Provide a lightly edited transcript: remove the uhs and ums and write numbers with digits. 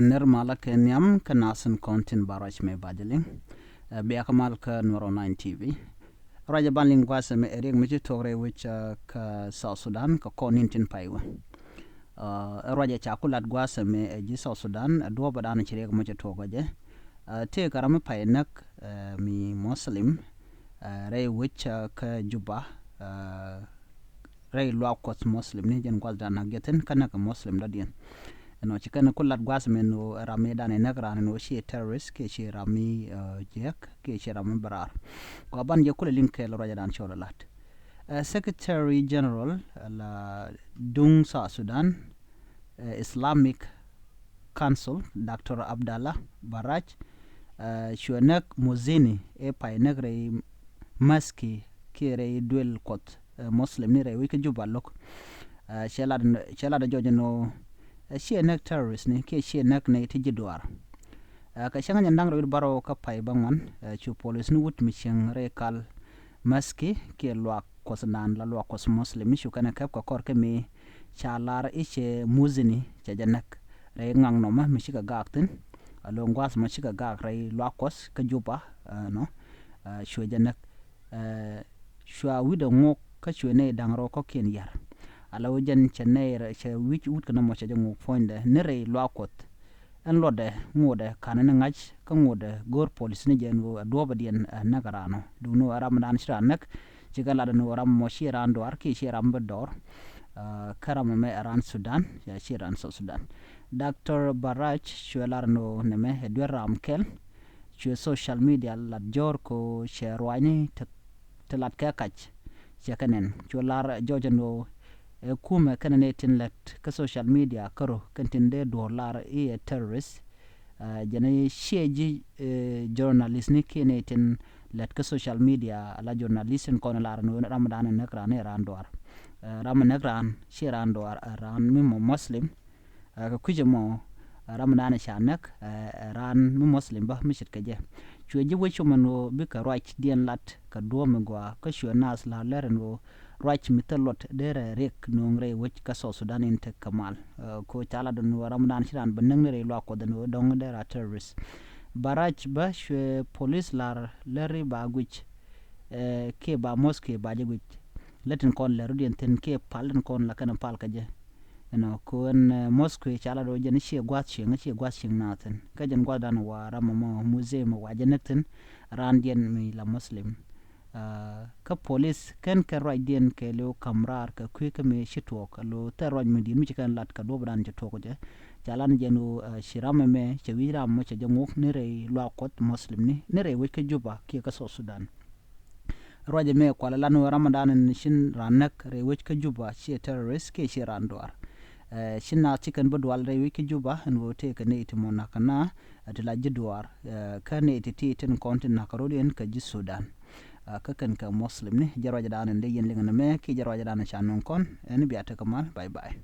ner mala kenyam kanasin kontin baraj me bajeling biya kamal ka nuro 9 TV raja banling gwasa me erik miji tore which ka South Sudan ka konintin paiwa raja chakulat gwasa me ji South Sudan do badana chirek miji togoje te karama painak mi muslim ray which ka juba ray lokot muslim ni jen gwalda na geten kana ka muslim da dien no chikana kulat gwas men no rami dane nagra no shi terrorist ke shi rami jek ke shi rami barar ko ban je kula link lo raja dan cholalat secretary general la dung sa Sudan Islamic Council Dr. Abdallah Baraj shuanak muzini e pay nagre maski kire duel kot muslim ni re wike jubalok shela da jojeno she nek terrorist ni ke she nek ne ti jidwar ka shanga nyandang ro baro ka pai bangwan chu police ni wut mission rekal maski ke lwa kosnan la lwa kos muslim shu kana kap ko kor ke mi chalar ishe muzini cha janak re ngang no ma mi shiga gaktin alo ngwas ma shiga gak re lwa kos ka juba no shu janak shu wido ngok ka shu ne dangro ko ken yar ala wajan cheneer che wich ut kana mo che jangu fonde nere lokot en lode ngode kanana ngach ka ngode gor police ni jenu doba dien nagarano duno ramadan shiranak jigala no ram mo shiran do arki shiram bedor karam me aran Sudan ya shiran Sudan Dr. Baraj shuelarno neme edweram kel chu social media la jor ko sherwani telat ka kach chekanen chular jojeno kuma kana netin let ka social media karo kantin de dollar e terrorist jana sheji journalist ni kenetin let ka social media la journalist en kono lar no ramadan nakran ran doar ramadan nakran shiran doar ran mi muslim ka kujemo ramadan shanak ran mi muslim ba mishit kaje chuji wecho mano bi ka right dien lat ka do mengwa ka shunas la lerno right mitalot dere rek nongre wech ka so Sudan inte kamal ko chala don ramadan shiran beneng re lo ko den dong dera terrorist baraj ba shwe police lar leri ba gwich ke ba moske ba je gwich letin kon leru den ten ke palen kon la kana pal kaje no kon moske chala do je ni she gwat shing naten ka jen gwadan wa ramamo museum wa jenetin randien mi la muslim ka police ken ka raidien ke lo kamrar ka kweke me shitwok lo teroj me din mi kan lat ka dobran je toko je jalan jenu shirame me chewira mo che janguk ne re lo kot muslim ni ne re weke juba ke ka so Sudan roje me kwala lanu ramadan shin ranak re weke juba che terrorist ke shiran doar shinna chicken bodwal re weke juba en wote ka ne itimona kana atla jidwar ka ne ititi ten kontin na karodien ka ji Sudan kakan ka muslim ni jarwa jadana nde yen linga me ki jarwa jadana shanon kon en biata kamal bye bye